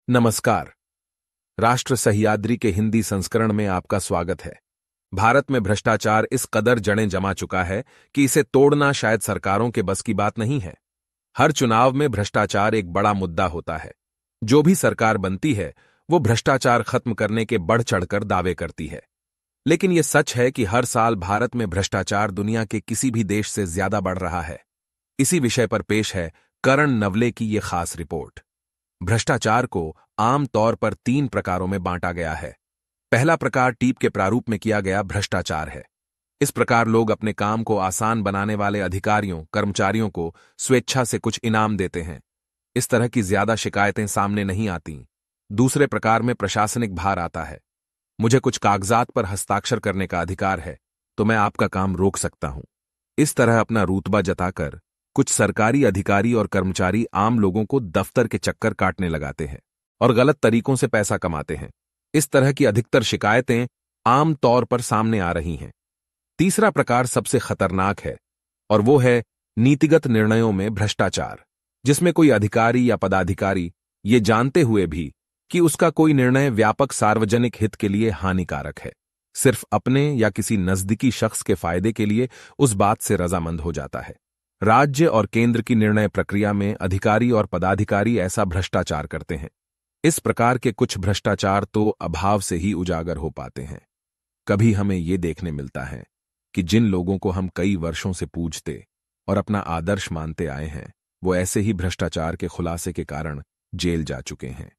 नमस्कार। राष्ट्र सह्याद्री के हिंदी संस्करण में आपका स्वागत है। भारत में भ्रष्टाचार इस कदर जड़ें जमा चुका है कि इसे तोड़ना शायद सरकारों के बस की बात नहीं है। हर चुनाव में भ्रष्टाचार एक बड़ा मुद्दा होता है। जो भी सरकार बनती है वो भ्रष्टाचार खत्म करने के बढ़ चढ़कर दावे करती है। लेकिन यह सच है कि हर साल भारत में भ्रष्टाचार दुनिया के किसी भी देश से ज्यादा बढ़ रहा है। इसी विषय पर पेश है करण नवले की यह खास रिपोर्ट। भ्रष्टाचार को आम तौर पर 3 प्रकारों में बांटा गया है। पहला प्रकार टीप के प्रारूप में किया गया भ्रष्टाचार है। इस प्रकार लोग अपने काम को आसान बनाने वाले अधिकारियों, कर्मचारियों को स्वेच्छा से कुछ इनाम देते हैं। इस तरह की ज्यादा शिकायतें सामने नहीं आती। दूसरे प्रकार में प्रशासनिक भार आता है। मुझे कुछ कागजात पर हस्ताक्षर करने का अधिकार है, तो मैं आपका काम रोक सकता हूं। इस तरह अपना रुतबा जताकर कुछ सरकारी अधिकारी और कर्मचारी आम लोगों को दफ्तर के चक्कर काटने लगाते हैं और गलत तरीकों से पैसा कमाते हैं। इस तरह की अधिकतर शिकायतें आम तौर पर सामने आ रही हैं। तीसरा प्रकार सबसे खतरनाक है और वो है नीतिगत निर्णयों में भ्रष्टाचार, जिसमें कोई अधिकारी या पदाधिकारी ये जानते हुए भी कि उसका कोई निर्णय व्यापक सार्वजनिक हित के लिए हानिकारक है, सिर्फ अपने या किसी नजदीकी शख्स के फायदे के लिए उस बात से रजामंद हो जाता है। राज्य और केंद्र की निर्णय प्रक्रिया में अधिकारी और पदाधिकारी ऐसा भ्रष्टाचार करते हैं। इस प्रकार के कुछ भ्रष्टाचार तो अभाव से ही उजागर हो पाते हैं। कभी हमें ये देखने मिलता है कि जिन लोगों को हम कई वर्षों से पूजते और अपना आदर्श मानते आए हैं, वो ऐसे ही भ्रष्टाचार के खुलासे के कारण जेल जा चुके हैं।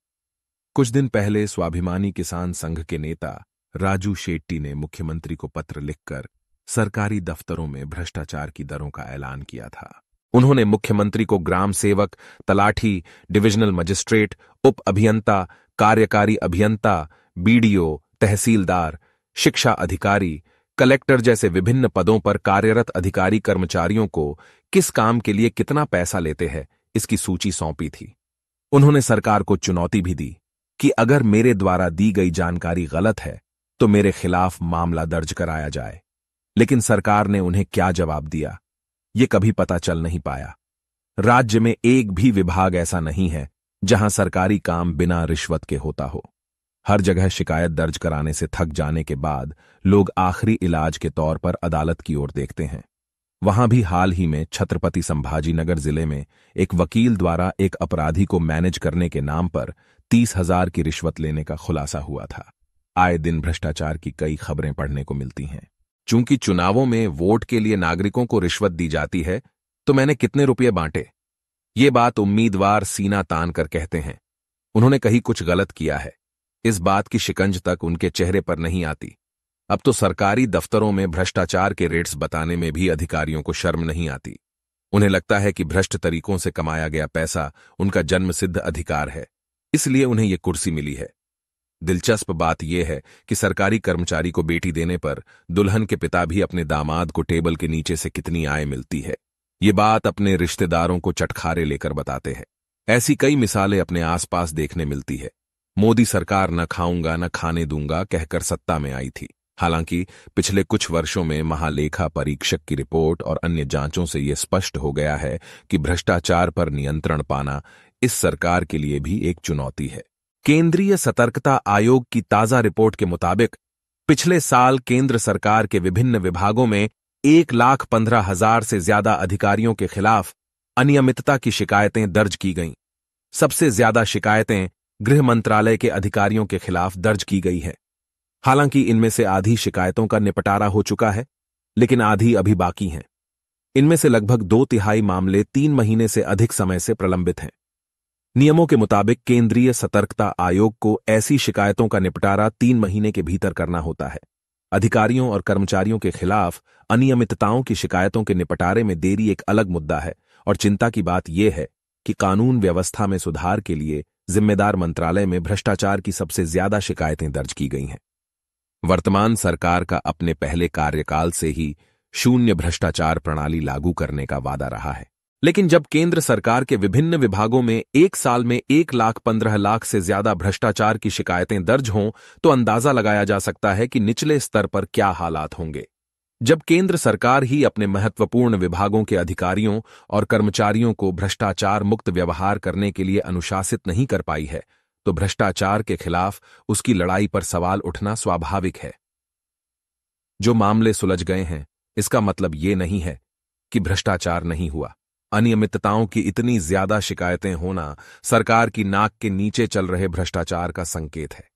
कुछ दिन पहले स्वाभिमानी किसान संघ के नेता राजू शेट्टी ने मुख्यमंत्री को पत्र लिखकर सरकारी दफ्तरों में भ्रष्टाचार की दरों का ऐलान किया था। उन्होंने मुख्यमंत्री को ग्राम सेवक, तलाठी, डिविजनल मजिस्ट्रेट, उप अभियंता, कार्यकारी अभियंता, बीडीओ, तहसीलदार, शिक्षा अधिकारी, कलेक्टर जैसे विभिन्न पदों पर कार्यरत अधिकारी कर्मचारियों को किस काम के लिए कितना पैसा लेते हैं, इसकी सूची सौंपी थी। उन्होंने सरकार को चुनौती भी दी कि अगर मेरे द्वारा दी गई जानकारी गलत है तो मेरे खिलाफ मामला दर्ज कराया जाए। लेकिन सरकार ने उन्हें क्या जवाब दिया, ये कभी पता चल नहीं पाया। राज्य में एक भी विभाग ऐसा नहीं है जहां सरकारी काम बिना रिश्वत के होता हो। हर जगह शिकायत दर्ज कराने से थक जाने के बाद लोग आखिरी इलाज के तौर पर अदालत की ओर देखते हैं। वहां भी हाल ही में छत्रपति संभाजीनगर जिले में एक वकील द्वारा एक अपराधी को मैनेज करने के नाम पर 30,000 की रिश्वत लेने का खुलासा हुआ था। आए दिन भ्रष्टाचार की कई खबरें पढ़ने को मिलती हैं। चूंकि चुनावों में वोट के लिए नागरिकों को रिश्वत दी जाती है, तो मैंने कितने रुपये बांटे, ये बात उम्मीदवार सीना तान कर कहते हैं। उन्होंने कहीं कुछ गलत किया है, इस बात की शिकंज तक उनके चेहरे पर नहीं आती। अब तो सरकारी दफ्तरों में भ्रष्टाचार के रेट्स बताने में भी अधिकारियों को शर्म नहीं आती। उन्हें लगता है कि भ्रष्ट तरीकों से कमाया गया पैसा उनका जन्मसिद्ध अधिकार है, इसलिए उन्हें यह कुर्सी मिली है। दिलचस्प बात यह है कि सरकारी कर्मचारी को बेटी देने पर दुल्हन के पिता भी अपने दामाद को टेबल के नीचे से कितनी आय मिलती है, ये बात अपने रिश्तेदारों को चटखारे लेकर बताते हैं। ऐसी कई मिसालें अपने आसपास देखने मिलती है। मोदी सरकार न खाऊंगा न खाने दूंगा कहकर सत्ता में आई थी। हालांकि पिछले कुछ वर्षों में महालेखा परीक्षक की रिपोर्ट और अन्य जांचों से यह स्पष्ट हो गया है कि भ्रष्टाचार पर नियंत्रण पाना इस सरकार के लिए भी एक चुनौती है। केंद्रीय सतर्कता आयोग की ताजा रिपोर्ट के मुताबिक पिछले साल केंद्र सरकार के विभिन्न विभागों में 1,15,000 से ज्यादा अधिकारियों के खिलाफ अनियमितता की शिकायतें दर्ज की गईं। सबसे ज्यादा शिकायतें गृह मंत्रालय के अधिकारियों के खिलाफ दर्ज की गई है। हालांकि इनमें से आधी शिकायतों का निपटारा हो चुका है, लेकिन आधी अभी बाकी हैं। इनमें से लगभग 2/3 मामले 3 महीने से अधिक समय से प्रलंबित हैं। नियमों के मुताबिक केंद्रीय सतर्कता आयोग को ऐसी शिकायतों का निपटारा 3 महीने के भीतर करना होता है। अधिकारियों और कर्मचारियों के खिलाफ अनियमितताओं की शिकायतों के निपटारे में देरी एक अलग मुद्दा है और चिंता की बात यह है कि कानून व्यवस्था में सुधार के लिए जिम्मेदार मंत्रालय में भ्रष्टाचार की सबसे ज्यादा शिकायतें दर्ज की गई हैं। वर्तमान सरकार का अपने पहले कार्यकाल से ही शून्य भ्रष्टाचार प्रणाली लागू करने का वादा रहा है। लेकिन जब केंद्र सरकार के विभिन्न विभागों में एक साल में 1,15,00,000 से ज्यादा भ्रष्टाचार की शिकायतें दर्ज हों, तो अंदाजा लगाया जा सकता है कि निचले स्तर पर क्या हालात होंगे। जब केंद्र सरकार ही अपने महत्वपूर्ण विभागों के अधिकारियों और कर्मचारियों को भ्रष्टाचार मुक्त व्यवहार करने के लिए अनुशासित नहीं कर पाई है, तो भ्रष्टाचार के खिलाफ उसकी लड़ाई पर सवाल उठना स्वाभाविक है। जो मामले सुलझ गए हैं, इसका मतलब ये नहीं है कि भ्रष्टाचार नहीं हुआ। अनियमितताओं की इतनी ज्यादा शिकायतें होना सरकार की नाक के नीचे चल रहे भ्रष्टाचार का संकेत है।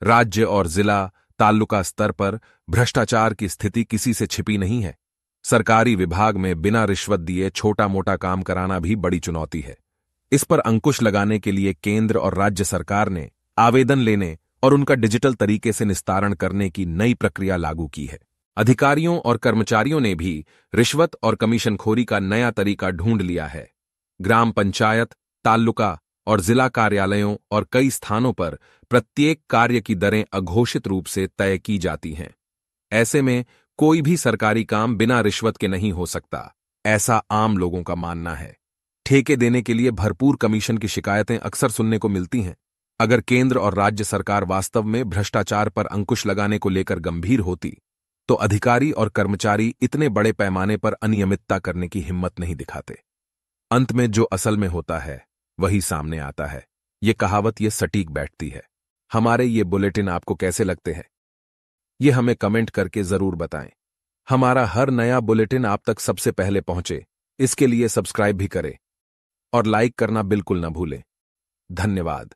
राज्य और जिला, तालुका स्तर पर भ्रष्टाचार की स्थिति किसी से छिपी नहीं है। सरकारी विभाग में बिना रिश्वत दिए छोटा मोटा काम कराना भी बड़ी चुनौती है। इस पर अंकुश लगाने के लिए केंद्र और राज्य सरकार ने आवेदन लेने और उनका डिजिटल तरीके से निस्तारण करने की नई प्रक्रिया लागू की है। अधिकारियों और कर्मचारियों ने भी रिश्वत और कमीशनखोरी का नया तरीका ढूंढ लिया है। ग्राम पंचायत, तालुका और जिला कार्यालयों और कई स्थानों पर प्रत्येक कार्य की दरें अघोषित रूप से तय की जाती हैं। ऐसे में कोई भी सरकारी काम बिना रिश्वत के नहीं हो सकता, ऐसा आम लोगों का मानना है। ठेके देने के लिए भरपूर कमीशन की शिकायतें अक्सर सुनने को मिलती हैं। अगर केंद्र और राज्य सरकार वास्तव में भ्रष्टाचार पर अंकुश लगाने को लेकर गंभीर होती, तो अधिकारी और कर्मचारी इतने बड़े पैमाने पर अनियमितता करने की हिम्मत नहीं दिखाते। अंत में जो असल में होता है वही सामने आता है। ये कहावत ये सटीक बैठती है। हमारे ये बुलेटिन आपको कैसे लगते हैं, ये हमें कमेंट करके जरूर बताएं। हमारा हर नया बुलेटिन आप तक सबसे पहले पहुंचे, इसके लिए सब्सक्राइब भी करें और लाइक करना बिल्कुल न भूलें। धन्यवाद।